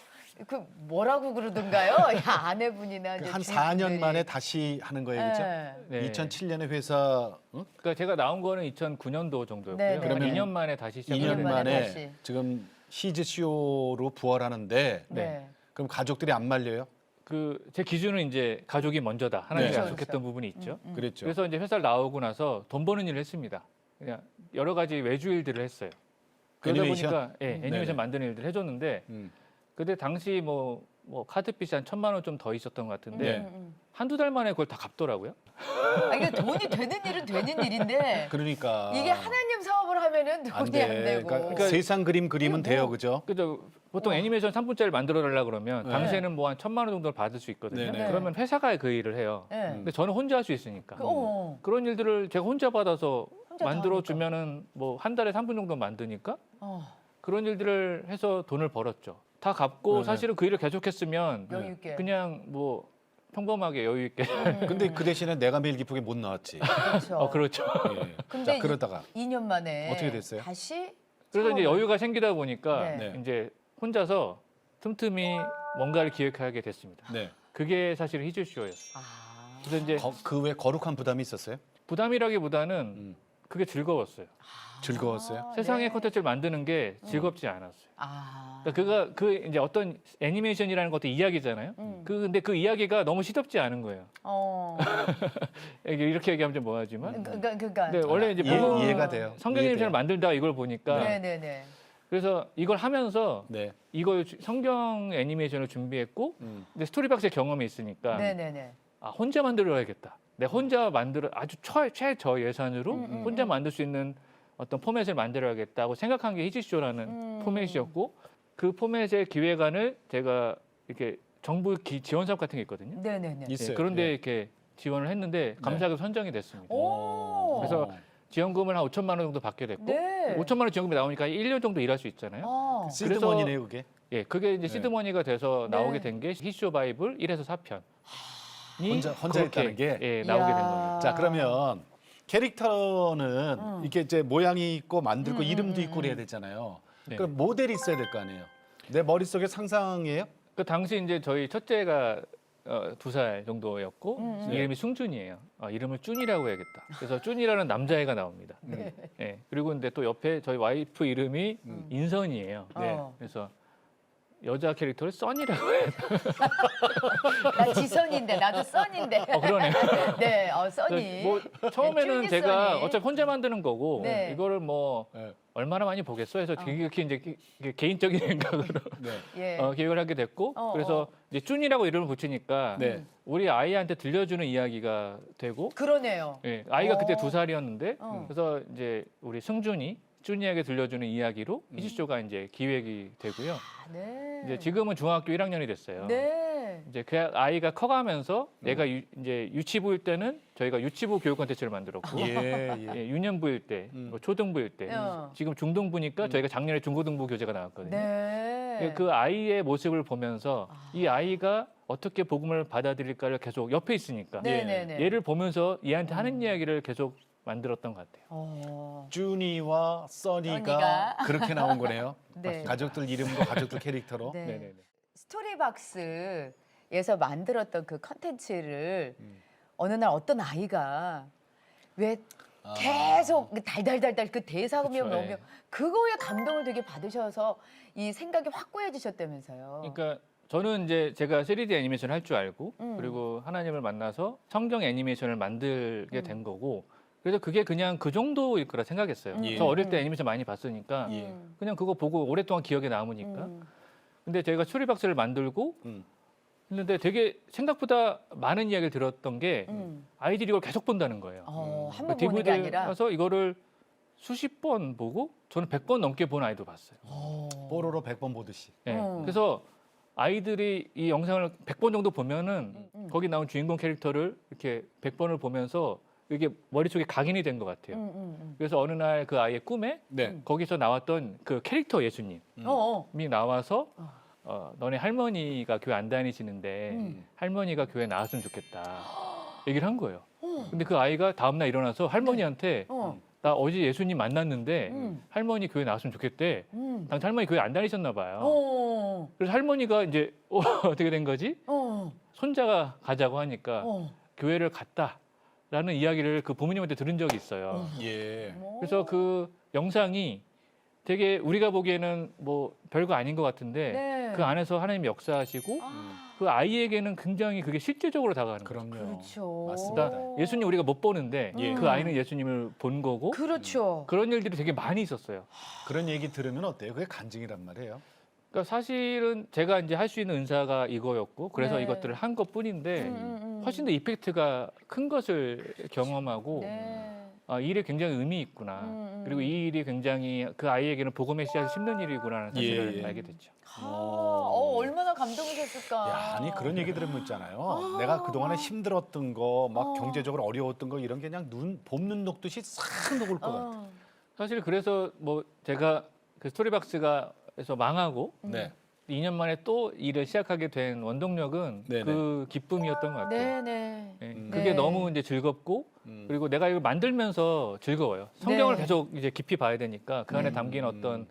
그 뭐라고 그러던가요? 야, 아내분이나 이제 한 주인분들이. 4년 만에 다시 하는 거예요, 그렇죠? 네. 네. 2007년에 회사 그러니까 제가 나온 거는 2009년도 정도였고요. 네, 네. 한 그러면 2년 만에 다시 2년 시작을 만에 만에 다시. 지금 히즈쇼로 부활하는데 네. 그럼 가족들이 안 말려요? 그 제 기준은 이제 가족이 먼저다. 하나님이 네. 약속했던 그렇죠. 부분이 있죠. 그랬죠. 그래서 이제 회사를 나오고 나서 돈 버는 일을 했습니다. 그냥 여러 가지 외주 일들을 했어요. 그러다 애니메이션? 보니까 애니메이션 네네. 만드는 일들 해줬는데 음. 그때 당시 뭐 카드빚이 한 1,000만 원 좀 더 있었던 것 같은데 네. 한두 달 만에 그걸 다 갚더라고요. 아, 이게 돈이 되는 일은 되는 일인데 그러니까 이게 하나님 사업을 하면은 돈이 안, 되고. 그러니까 세상 그림 그리면 돼요, 그죠? 그죠? 보통 애니메이션 3분짜리 만들어 달라 그러면 네. 당시에는 뭐 한 1,000만 원 정도를 받을 수 있거든요. 네네. 그러면 회사가 그 일을 해요. 네. 근데 저는 혼자 할 수 있으니까. 그런 일들을 제가 혼자 받아서 혼자 다 만들어 주면은 뭐 한 달에 3분 정도 만드니까 그런 일들을 해서 돈을 벌었죠. 다 갚고 네. 사실은 그 일을 계속했으면 여유 있게. 그냥 뭐 평범하게 여유 있게. 근데 그 대신에 내가 매일 기쁘게 못 나왔지. 그렇죠. 그렇죠. 예. 근데 자, 그러다가 2년 만에 어떻게 됐어요? 다시 그래서 이제 창업을- 여유가 생기다 보니까 네. 네. 이제 혼자서 틈틈이 뭔가를 기획하게 됐습니다. 네. 그게 사실 히즈쇼예요. 아. 그래서 이제 그 외 거룩한 부담이 있었어요? 부담이라기보다는 그게 즐거웠어요. 즐거웠어요? 세상의 네. 콘텐츠를 만드는 게 즐겁지 않았어요. 아. 그러니까 그 이제 어떤 애니메이션이라는 것도 이야기잖아요. 근데 그 이야기가 너무 시덥지 않은 거예요. 이렇게 얘기하면 좀 뭐하지만. 그러니까. 근데 원래 이제 이해가 돼요. 성경 애니메이션을 만들다 이걸 보니까 네네네. 그래서 이걸 하면서 네. 이걸 성경 애니메이션을 준비했고 근데 스토리박스의 경험이 있으니까 네네네. 아, 혼자 만들어야겠다. 내 혼자 만들어 아주 최저 예산으로 혼자 만들 수 있는 어떤 포맷을 만들어야겠다고 생각한 게 히지쇼라는 포맷이었고 그 포맷의 기획안을 제가 이렇게 정부 지원 사업 같은 게 있거든요. 네네네. 있어요. 그런데 예. 이렇게 지원을 했는데 감사하게 선정이 됐습니다. 오. 그래서 지원금을 한 5천만 원 정도 받게 됐고 네. 5천만 원 지원금이 나오니까 1년 정도 일할 수 있잖아요. 시드머니네요, 그게. 예, 그게 이제 네. 시드머니가 돼서 네. 나오게 된 게 히쇼 바이블 1에서 4편. 혼자 했다는 게? 예, 나오게 된 겁니다. 자, 그러면 캐릭터는 이렇게 이제 모양이 있고 만들고 이름도 있고 그래야 되잖아요. 네. 그럼 모델이 있어야 될 거 아니에요. 내 머릿속에 상상이에요? 그 당시 이제 저희 첫째가 2살 정도였고 이름이 승준이에요. 이름을 준이라고 해야겠다. 그래서 준이라는 남자애가 나옵니다. 예, 그리고 근데 또 옆에 저희 와이프 이름이 인선이에요. 네. 그래서 여자 캐릭터를 써니라고 해요. 나 지선인데 나도 써니인데. 그러네요. 네, 써니. 뭐 처음에는 쭈니 제가 써니. 어차피 혼자 만드는 거고 네. 이거를 뭐 네. 얼마나 많이 보겠어 해서 이렇게 이제 개인적인 생각으로 네. 예. 기획을 하게 됐고 그래서 이제 준이라고 이름을 붙이니까 네. 우리 아이한테 들려주는 이야기가 되고 그러네요. 예, 아이가 그때 어. 2살이었는데 어. 그래서 이제 우리 승준이 준이에게 들려주는 이야기로 히지쇼가 이제 기획이 되고요. 네. 이제 지금은 중학교 1학년이 됐어요. 네. 이제 그 아이가 커가면서 얘가 이제 유치부일 때는 저희가 유치부 교육 콘텐츠를 만들었고 예, 예. 예, 유년부일 때, 뭐 초등부일 때, 지금 중등부니까 저희가 작년에 중고등부 교재가 나왔거든요. 네. 예, 그 아이의 모습을 보면서 이 아이가 어떻게 복음을 받아들일까를 계속 옆에 있으니까 네네네. 얘를 보면서 얘한테 하는 이야기를 계속 만들었던 것 같아요. 준이와 써니가 써니가. 그렇게 나온 거네요. 네. 가족들 이름과 가족들 캐릭터로. 네. 네네네. 스토리박스에서 만들었던 그 컨텐츠를 어느 날 어떤 아이가 왜 계속 달달달달 그 대사음이 그쵸, 나오면 예. 그거에 감동을 되게 받으셔서 이 생각이 확고해지셨다면서요. 그러니까 저는 이제 제가 3D 애니메이션을 할 줄 알고 그리고 하나님을 만나서 성경 애니메이션을 만들게 된 거고 그래서 그게 그냥 그 정도일 거라 생각했어요. 예. 저 어릴 때 애니메이션 많이 봤으니까 예. 그냥 그거 보고 오랫동안 기억에 남으니까. 근데 제가 스토리박스를 만들고 했는데 되게 생각보다 많은 이야기를 들었던 게 아이들이 이걸 계속 본다는 거예요. 한 번 보는 게 아니라. 그래서 이거를 수십 번 보고 저는 100번 넘게 본 아이도 봤어요. 뽀로로 100번 보듯이. 예. 그래서 아이들이 이 영상을 100번 정도 보면은 거기 나온 주인공 캐릭터를 이렇게 100번을 보면서 이게 머릿속에 각인이 된 것 같아요. 그래서 어느 날 그 아이의 꿈에 네. 거기서 나왔던 그 캐릭터 예수님이 나와서 너네 할머니가 교회 안 다니시는데 할머니가 교회 나왔으면 좋겠다 얘기를 한 거예요. 근데 그 아이가 다음날 일어나서 할머니한테 나 어제 예수님 만났는데 할머니 교회 나왔으면 좋겠대. 당시 할머니 교회 안 다니셨나 봐요. 그래서 할머니가 이제 어떻게 된 거지? 손자가 가자고 하니까 교회를 갔다라는 이야기를 그 부모님한테 들은 적이 있어요. 예. 그래서 그 영상이 되게 우리가 보기에는 뭐 별거 아닌 것 같은데 네. 그 안에서 하나님이 역사하시고 그 아이에게는 굉장히 그게 실제적으로 다가가는 거예요. 그럼요. 그렇죠. 맞습니다. 그러니까 예수님 우리가 못 보는데 예. 그 아이는 예수님을 본 거고 그렇죠. 그런 일들이 되게 많이 있었어요. 그런 얘기 들으면 어때요? 그게 간증이란 말이에요. 그러니까 사실은 제가 이제 할 수 있는 은사가 이거였고 그래서 네. 이것들을 한 것뿐인데 훨씬 더 이펙트가 큰 것을 경험하고 네. 이 일이 굉장히 의미 있구나. 그리고 이 일이 굉장히 그 아이에게는 복음의 씨앗을 심는 일이구나라는 사실을 예, 예. 알게 됐죠. 얼마나 감동이셨을까. 야, 아니 그런 얘기 들으면 있잖아요. 내가 그동안에 힘들었던 거, 막 경제적으로 어려웠던 거 이런 게 그냥 봄눈 녹듯이 싹 녹을 것 같아. 사실 그래서 뭐 제가 그 스토리박스가에서 망하고 네. 2년 만에 또 일을 시작하게 된 원동력은 네네. 그 기쁨이었던 것 같아요. 네네. 예, 음. 그게 네. 너무 이제 즐겁고 그리고 내가 이걸 만들면서 즐거워요. 성경을 네. 계속 이제 깊이 봐야 되니까 그 안에 담긴 어떤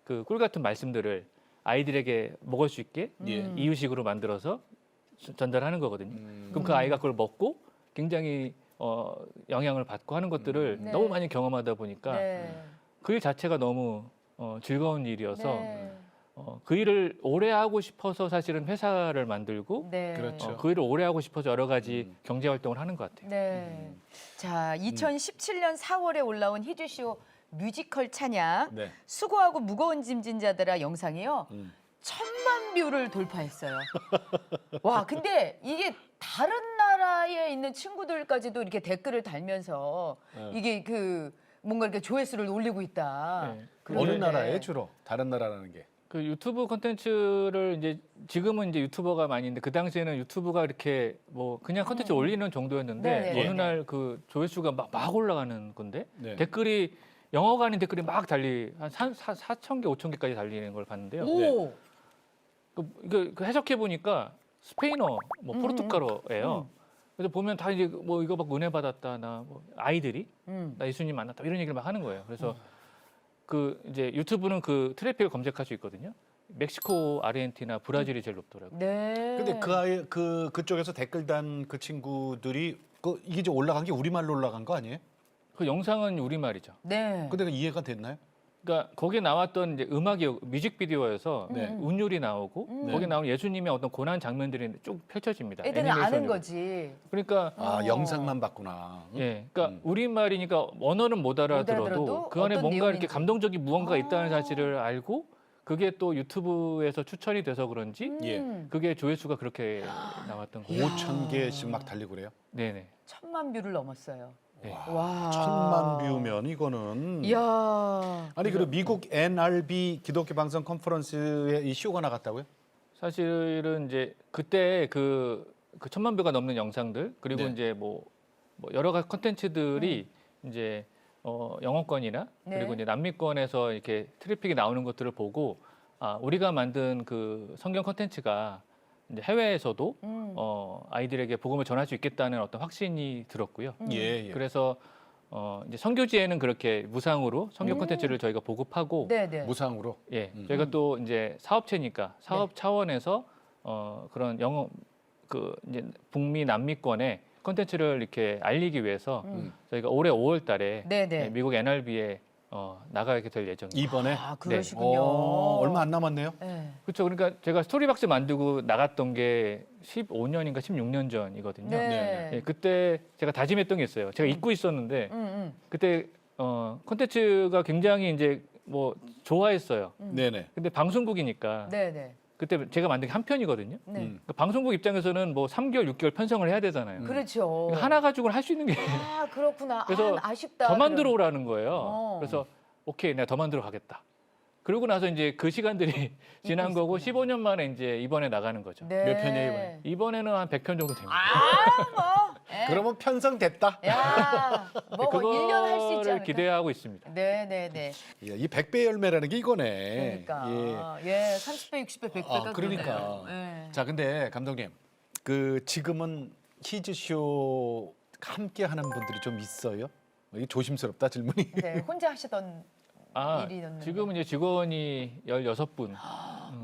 그 꿀 같은 말씀들을 아이들에게 먹을 수 있게 이유식으로 만들어서 전달하는 거거든요. 그럼 그 아이가 그걸 먹고 굉장히 영향을 받고 하는 것들을 네. 너무 많이 경험하다 보니까 네. 그 일 자체가 너무 즐거운 일이어서 네. 그 일을 오래 하고 싶어서 사실은 회사를 만들고 네. 그렇죠. 그 일을 오래 하고 싶어서 여러 가지 경제 활동을 하는 것 같아요. 네. 자, 2017년 4월에 올라온 히즈쇼 뮤지컬 찬양 네. 수고하고 무거운 짐진 자들아 영상이요. 음. 1000만 뷰를 돌파했어요. 와, 근데 이게 다른 나라에 있는 친구들까지도 이렇게 댓글을 달면서 이게 그 뭔가 이렇게 조회수를 올리고 있다. 네. 어느 그런데 나라에 주로? 다른 나라라는 게. 그 유튜브 콘텐츠를 이제 지금은 이제 유튜버가 많이 있는데 그 당시에는 유튜브가 이렇게 뭐 그냥 콘텐츠 올리는 정도였는데 네네. 어느 날 그 조회수가 막 올라가는 건데 네. 댓글이 영어가 아닌 댓글이 막 한 4,000개, 5,000개까지 달리는 걸 봤는데요. 오. 그 해석해 보니까 스페인어, 뭐 포르투갈어예요. 그래서 보면 다 이제 뭐 이거 막 은혜 받았다, 나 뭐 아이들이 나 예수님 만났다 이런 얘기를 막 하는 거예요. 그래서 그 이제 유튜브는 그 트래픽을 검색할 수 있거든요. 멕시코, 아르헨티나, 브라질이 제일 높더라고요. 네. 근데 그쪽에서 댓글 단 그 친구들이 이게 이제 올라간 게 우리말로 올라간 거 아니에요? 그 영상은 우리말이죠. 네. 근데 그 이해가 됐나요? 그러니까 거기에 나왔던 이제 음악이 뮤직비디오여서 네. 운율이 나오고 거기 나오는 예수님의 어떤 고난 장면들이 쭉 펼쳐집니다. 애들은 아는 애니메이션으로. 거지. 그러니까 영상만 봤구나. 예, 그러니까 우리말이니까 언어는 못 알아들어도 알아들어도 그 안에 어떤 뭔가 이렇게 내용인지. 감동적인 무언가가 있다는 사실을 알고 그게 또 유튜브에서 추천이 돼서 그런지 예. 그게 조회수가 그렇게 나왔던 거예요. 5,000개씩 막 달리고 그래요. 네네. 1000만 뷰를 넘었어요. 네. 와. 1,000만 뷰면 이거는. 이야. 아니 그리고 미국 NRB 기독교 방송 컨퍼런스에 이 쇼가 나갔다고요? 사실은 이제 그때 그 1,000만 뷰가 넘는 영상들 그리고 네. 이제 뭐 여러 가지 컨텐츠들이 이제 영어권이나 네. 그리고 이제 남미권에서 이렇게 트래픽이 나오는 것들을 보고 우리가 만든 그 성경 컨텐츠가 이제 해외에서도 아이들에게 복음을 전할 수 있겠다는 어떤 확신이 들었고요. 예. 그래서 이제 선교지에는 그렇게 무상으로 성경 컨텐츠를 저희가 보급하고 네네. 무상으로. 예, 저희가 또 이제 사업체니까 사업 차원에서 그런 영어 그 이제 북미 남미권의 컨텐츠를 이렇게 알리기 위해서 저희가 올해 5월달에 네네. 미국 NRB에 나가게 될 예정입니다. 이번에. 아, 그러시군요. 얼마 안 남았네요. 네. 그렇죠. 그러니까 제가 스토리박스 만들고 나갔던 게 15년인가 16년 전이거든요. 네. 예, 그때 제가 다짐했던 게 있어요. 제가 잊고 있었는데 그때 콘텐츠가 굉장히 이제 뭐 좋아했어요. 네네. 근데 방송국이니까 네네. 그때 제가 만든 게 한 편이거든요. 네. 그러니까 방송국 입장에서는 뭐 3개월, 6개월 편성을 해야 되잖아요. 그렇죠. 그러니까 하나 가지고는 할 수 있는 게 아, 그렇구나. 그래서 아쉽다. 더 만들어 그럼. 오라는 거예요. 그래서 오케이, 내가 더 만들어 가겠다. 그러고 나서 이제 그 시간들이 지난 거고 15년 만에 이제 이번에 나가는 거죠. 네. 몇 편이에요, 이번에? 이번에는 한 100편 정도 됩니다. 뭐. 예. 그러면 편성됐다. 야, 뭐 1년 할 수 있지 그거를 않을까? 기대하고 있습니다. 네네네. 예, 이 100배 열매라는 게 이거네. 그러니까. 예. 예, 30배, 60배, 100배가 그러니까. 예. 자, 근데 감독님, 그 지금은 히즈쇼 함께 하는 분들이 좀 있어요? 이게 조심스럽다 질문이. 네, 혼자 하시던 일이었는데. 지금은 이제 직원이 16분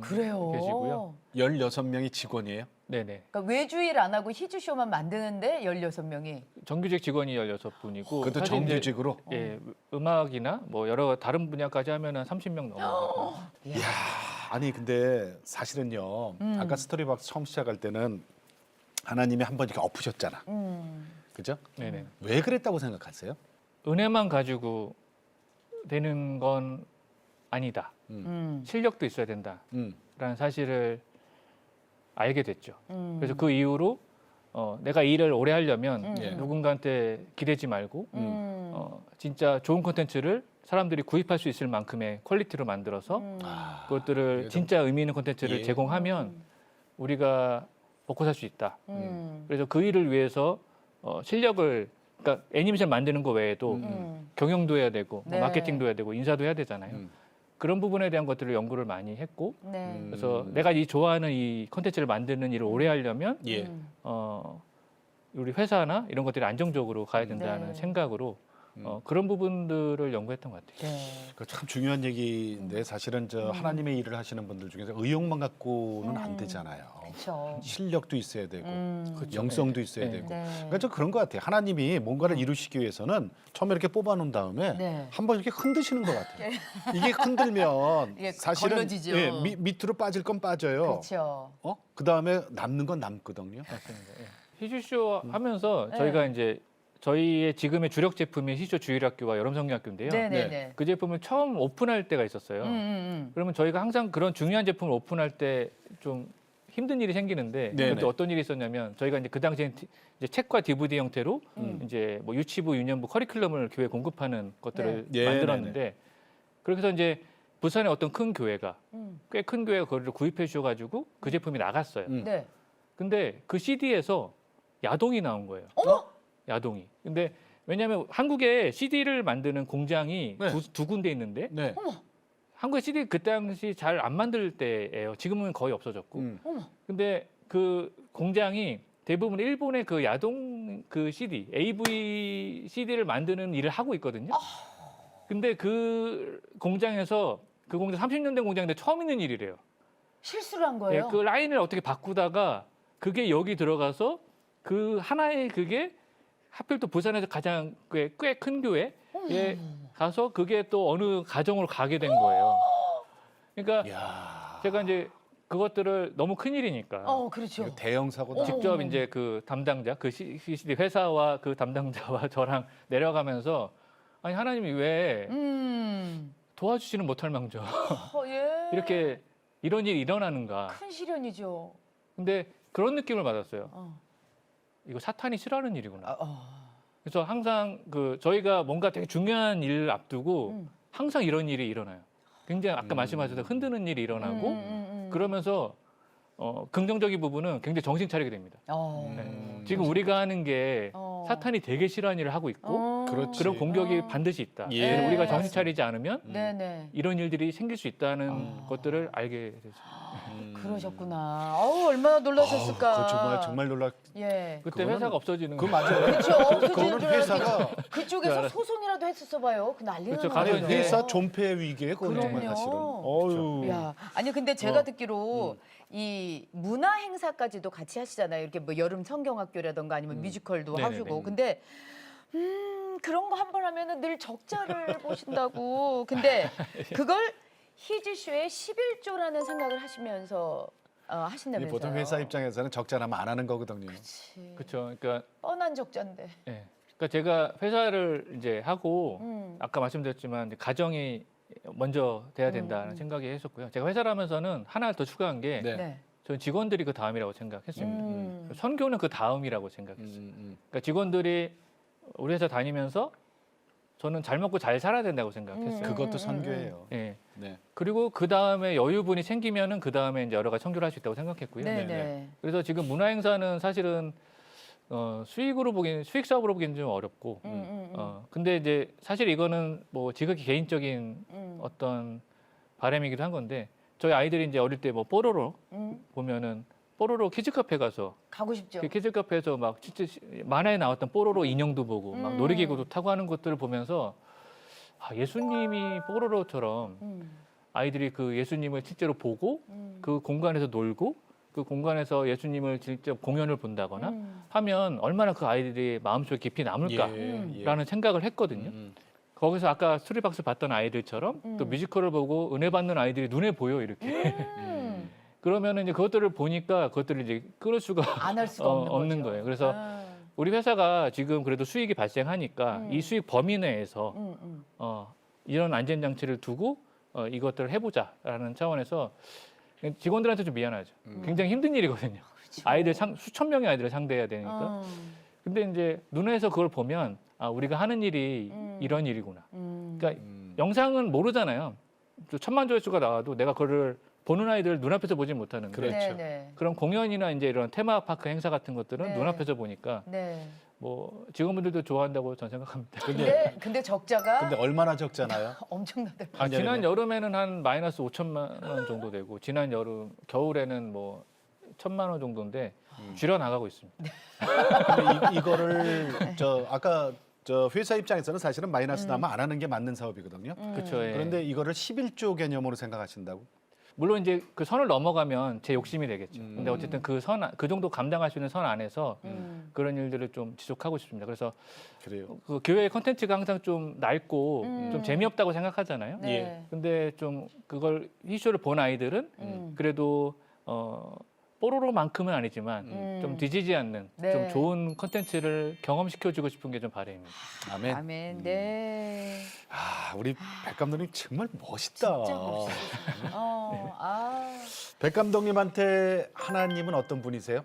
그래요. 계시고요. 16명이 직원이에요? 네네. 그러니까 외주일 안 하고 히즈쇼만 만드는데 16명이. 정규직 직원이 16분이고 그것도 정규직으로? 예, 음악이나 뭐 여러 다른 분야까지 하면은 30명 넘어가고. 이야, 아니 근데 사실은요. 아까 스토리박스 처음 시작할 때는 하나님이 한번 이렇게 엎으셨잖아. 그죠? 네네. 왜 그랬다고 생각하세요? 은혜만 가지고 되는 건 아니다. 실력도 있어야 된다라는 사실을 알게 됐죠. 그래서 그 이후로 내가 이 일을 오래 하려면 예. 누군가한테 기대지 말고 진짜 좋은 콘텐츠를 사람들이 구입할 수 있을 만큼의 퀄리티로 만들어서 그것들을 이게 좀- 진짜 의미 있는 콘텐츠를 예. 제공하면 우리가 먹고 살 수 있다. 음. 그래서 그 일을 위해서 실력을 그러니까 애니메이션 만드는 거 외에도 경영도 해야 되고 뭐 네. 마케팅도 해야 되고 인사도 해야 되잖아요. 그런 부분에 대한 것들을 연구를 많이 했고 네. 그래서 내가 이 좋아하는 이 콘텐츠를 만드는 일을 오래 하려면 예. 우리 회사나 이런 것들이 안정적으로 가야 된다는 네. 생각으로 그런 부분들을 연구했던 것 같아요. 네. 그 참 중요한 얘기인데 사실은 저 하나님의 일을 하시는 분들 중에서 의욕만 갖고는 안 되잖아요. 그렇죠. 실력도 있어야 되고 그렇죠. 영성도 있어야 네. 되고. 네. 그러니까 저 그런 것 같아요. 하나님이 뭔가를 이루시기 위해서는 처음에 이렇게 뽑아놓은 다음에 네. 한번 이렇게 흔드시는 것 같아요. 이게 흔들면 이게 사실은 걸러지죠. 예, 밑으로 빠질 건 빠져요. 그렇죠. 그 다음에 남는 건 남거든요. 맞습니다. 예. 희주쇼 하면서 네. 저희가 이제 저희의 지금의 주력 제품이 희주쇼 주일학교와 여름성경학교인데요. 네네네. 그 제품을 처음 오픈할 때가 있었어요. 그러면 저희가 항상 그런 중요한 제품을 오픈할 때 좀 힘든 일이 생기는데 네네. 그때 어떤 일이 있었냐면 저희가 이제 그 당시에 이제 책과 DVD 형태로 이제 뭐 유치부, 유년부 커리큘럼을 교회에 공급하는 것들을 네. 만들었는데 그렇게 해서 이제 부산의 어떤 큰 교회가 꽤 큰 교회가 그거를 구입해 주셔가지고 그 제품이 나갔어요. 네. 근데 그 CD에서 야동이 나온 거예요. 어머! 야동이. 근데 왜냐하면 한국에 CD를 만드는 공장이 네. 두 군데 있는데 네. 한국에 CD 그 당시 잘 안 만들 때예요. 지금은 거의 없어졌고. 어머. 근데 그 공장이 대부분 일본의 그 야동 그 CD, AV CD를 만드는 일을 하고 있거든요. 근데 그 공장에서 그 공장 30년 된 공장인데 처음 있는 일이래요. 실수를 한 예, 거예요. 그 라인을 어떻게 바꾸다가 그게 여기 들어가서 그 하나의 그게 하필 또 부산에서 가장 꽤 큰 교회에 가서 그게 또 어느 가정으로 가게 된 거예요. 그러니까 이야. 제가 이제 그것들을 너무 큰 일이니까 그렇죠. 이거 대형 사고다. 직접 어머. 이제 그 담당자, 그 CCD 회사와 그 담당자와 저랑 내려가면서 아니 하나님이 왜 도와주지는 못할 망정 예. 이렇게 이런 일이 일어나는가. 큰 시련이죠. 근데 그런 느낌을 받았어요. 어. 이거 사탄이 싫어하는 일이구나. 아, 그래서 항상 그 저희가 뭔가 되게 중요한 일을 앞두고 항상 이런 일이 일어나요. 굉장히 아까 말씀하셨던 흔드는 일이 일어나고 그러면서 긍정적인 부분은 굉장히 정신 차리게 됩니다. 네. 지금 우리가 하는 게 사탄이 되게 싫어하는 일을 하고 있고 그렇지. 그런 공격이 반드시 있다. 예. 그래서 우리가 네. 정신 차리지 않으면 네네. 이런 일들이 생길 수 있다는 것들을 알게 되죠. 그러셨구나. 얼마나 놀라셨을까. 그거 정말 놀라. 예. 그때 그거는- 회사가 없어지는 그 거예요. 맞아요. 그렇죠. 없어지는 그거는 줄 알았지. 회사가 그쪽에서 소송이라도 했었어 봐요. 그 난리가 그렇죠. 나요. 가서 이제 회사 존폐 위기에 그건 정말 그럼요. 사실은. 어유. 야, 아니 근데 제가 듣기로 이 문화 행사까지도 같이 하시잖아요. 이렇게 뭐 여름 성경학교라던가 아니면 뮤지컬도 네네네. 하시고. 근데 그런 거 한 번 하면은 늘 적자를 보신다고. 근데 그걸 희주쇼의 11조라는 생각을 하시면서 하신다면서요. 보통 회사 입장에서는 적자나면 안 하는 거거든요. 그치. 그렇죠. 그러니까, 뻔한 적자인데. 예. 그러니까 제가 회사를 이제 하고 음. 아까 말씀드렸지만 이제 가정이 먼저 돼야 된다는 생각이 했었고요. 제가 회사를 하면서는 하나 더 추가한 게 네. 네. 저는 직원들이 그 다음이라고 생각했습니다. 음. 선교는 그 다음이라고 생각했어요. 그러니까 직원들이 우리 회사 다니면서 저는 잘 먹고 잘 살아야 된다고 생각했어요. 그것도 선교예요. 예. 네. 그리고 그 다음에 여유분이 생기면은 그 다음에 이제 여러 가지 선교를 할 수 있다고 생각했고요. 네네. 네네. 그래서 지금 문화행사는 사실은 수익 사업으로 보기는 좀 어렵고. 근데 이제 사실 이거는 뭐 지극히 개인적인 어떤 바람이기도 한 건데 저희 아이들이 이제 어릴 때 뭐 뽀로로 보면은 뽀로로 키즈 카페 가서 가고 싶죠. 그 키즈 카페에서 막 진짜 만화에 나왔던 뽀로로 인형도 보고 막 놀이기구도 타고 하는 것들을 보면서 예수님이 뽀로로처럼 아이들이 그 예수님을 실제로 보고 그 공간에서 놀고 그 공간에서 예수님을 직접 공연을 본다거나 하면 얼마나 그 아이들이 마음속에 깊이 남을까라는 생각을 했거든요. 거기서 아까 스토리박스 봤던 아이들처럼 또 뮤지컬을 보고 은혜 받는 아이들이 눈에 보여 이렇게. 그러면은 이제 그것들을 보니까 그것들을 이제 끌을 수가 안 할 수가 없는 거죠. 거예요. 그래서 우리 회사가 지금 그래도 수익이 발생하니까 이 수익 범위 내에서 이런 안전 장치를 두고 이것들을 해보자라는 차원에서 직원들한테 좀 미안하죠. 굉장히 힘든 일이거든요. 그렇죠. 아이들 수천 명의 아이들을 상대해야 되니까. 근데 이제 눈에서 그걸 보면 우리가 하는 일이 이런 일이구나. 그러니까 영상은 모르잖아요. 또 1000만 조회수가 나와도 내가 그걸 보는 아이들 눈앞에서 보지 못하는데 그렇죠. 네네. 그런 공연이나 이제 이런 테마파크 행사 같은 것들은 네. 눈앞에서 보니까 네. 뭐 직원분들도 좋아한다고 저는 생각합니다. 근데 적자가 근데 얼마나 적잖아요. 엄청나더라고요. 작년에는? 지난 여름에는 한 마이너스 5천만 원 정도 되고 지난 겨울에는 뭐 1,000만 원 정도인데 줄여 나가고 있습니다. 근데 이거를 아까 저 회사 입장에서는 사실은 마이너스 나면 안 하는 게 맞는 사업이거든요. 그렇죠. 예. 그런데 이거를 11조 개념으로 생각하신다고? 물론 이제 그 선을 넘어가면 제 욕심이 되겠죠. 근데 어쨌든 그 정도 감당할 수 있는 선 안에서 그런 일들을 좀 지속하고 싶습니다. 그래서 그래요. 그 교회 컨텐츠가 항상 좀 낡고 좀 재미없다고 생각하잖아요. 네. 예. 근데 좀 그걸 히쇼를 본 아이들은 그래도 뽀로로만큼은 아니지만 좀 뒤지지 않는 네. 좀 좋은 컨텐츠를 경험시켜주고 싶은 게 좀 바람입니다. 아멘. 아멘. 네. 아, 우리 백 감독님 정말 멋있다. 진짜 멋있으시네. 백 감독님한테 하나님은 어떤 분이세요?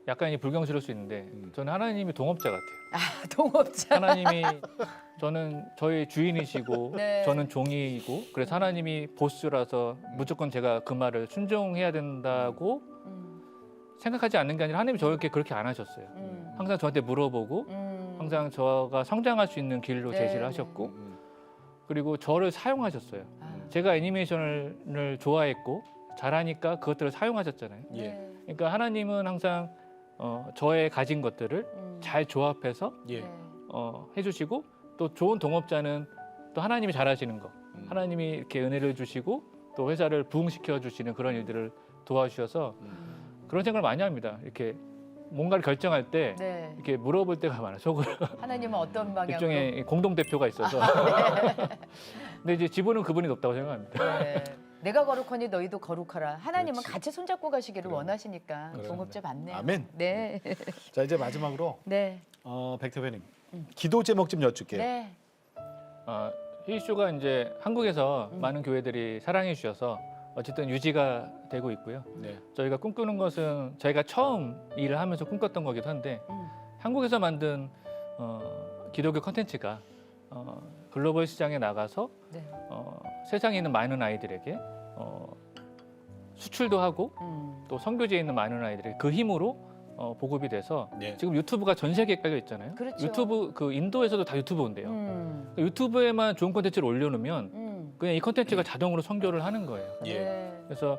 약간 이 불경스러울 수 있는데 저는 하나님이 동업자 같아요. 아, 동업자. 하나님이 저는 저희 주인이시고 네. 저는 종이고 그래서 하나님이 보스라서 무조건 제가 그 말을 순종해야 된다고 생각하지 않는 게 아니라 하나님이 저렇게 그렇게 안 하셨어요. 항상 저한테 물어보고 항상 저가 성장할 수 있는 길로 네. 제시를 하셨고 그리고 저를 사용하셨어요. 제가 애니메이션을 좋아했고 잘하니까 그것들을 사용하셨잖아요. 예. 그러니까 하나님은 항상 저의 가진 것들을 잘 조합해서 예. 해주시고 또 좋은 동업자는 또 하나님이 잘하시는 거 하나님이 이렇게 은혜를 주시고 또 회사를 부흥시켜 주시는 그런 일들을 도와주셔서 그런 생각을 많이 합니다. 이렇게 뭔가를 결정할 때 네. 이렇게 물어볼 때가 많아요. 속으로 하나님은 어떤 방향으로? 일종의 공동 대표가 있어서. 근데 이제 지분은 그분이 높다고 생각합니다. 네. 내가 거룩하니 너희도 거룩하라. 하나님은 그렇지. 같이 손잡고 가시기를 그럼. 원하시니까 그럼. 동업자 맞네요. 아멘. 네. 자, 이제 마지막으로 네. 백 대표님 기도 제목 좀 여쭐게요. 네. 히쇼가 이제 한국에서 많은 교회들이 사랑해 주셔서 어쨌든 유지가 되고 있고요. 네. 저희가 꿈꾸는 것은 저희가 처음 일을 하면서 꿈꿨던 거기도 한데 한국에서 만든 기독교 컨텐츠가 글로벌 시장에 나가서 네. 세상에 있는 많은 아이들에게 수출도 하고 또 선교지에 있는 많은 아이들에게 그 힘으로 보급이 돼서 네. 지금 유튜브가 전 세계에 깔려 있잖아요. 그렇죠. 유튜브 그 인도에서도 다 유튜브 온대요. 유튜브에만 좋은 컨텐츠를 올려놓으면 그냥 이 컨텐츠가 자동으로 선교를 하는 거예요. 예. 네. 그래서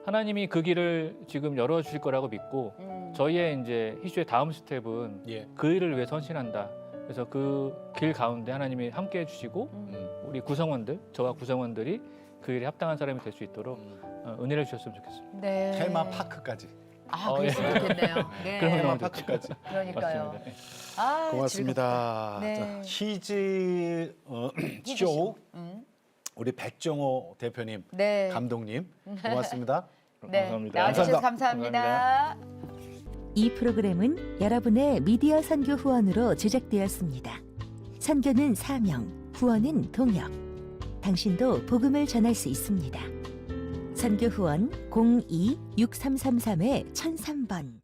하나님이 그 길을 지금 열어주실 거라고 믿고 저희의 이제 히슈의 다음 스텝은 예. 그 일을 위해 선신한다. 그래서 그 길 가운데 하나님이 함께 해주시고 우리 구성원들, 저와 구성원들이 그 일에 합당한 사람이 될 수 있도록 은혜를 주셨으면 좋겠습니다. 네. 테마파크까지. 아, 그랬으면 좋겠네요. 네. 그러면 테마파크까지. 그러니까요. 맞습니다. 네. 아, 고맙습니다. 즐겁다. 네. 자, 히즈 쇼 우리 백정호 대표님, 네. 감독님 고맙습니다. 네. 감사합니다. 나와주셔서 감사합니다. 감사합니다. 이 프로그램은 여러분의 미디어 선교 후원으로 제작되었습니다. 선교는 사명, 후원은 동역. 당신도 복음을 전할 수 있습니다. 선교 후원 02-6333-1003번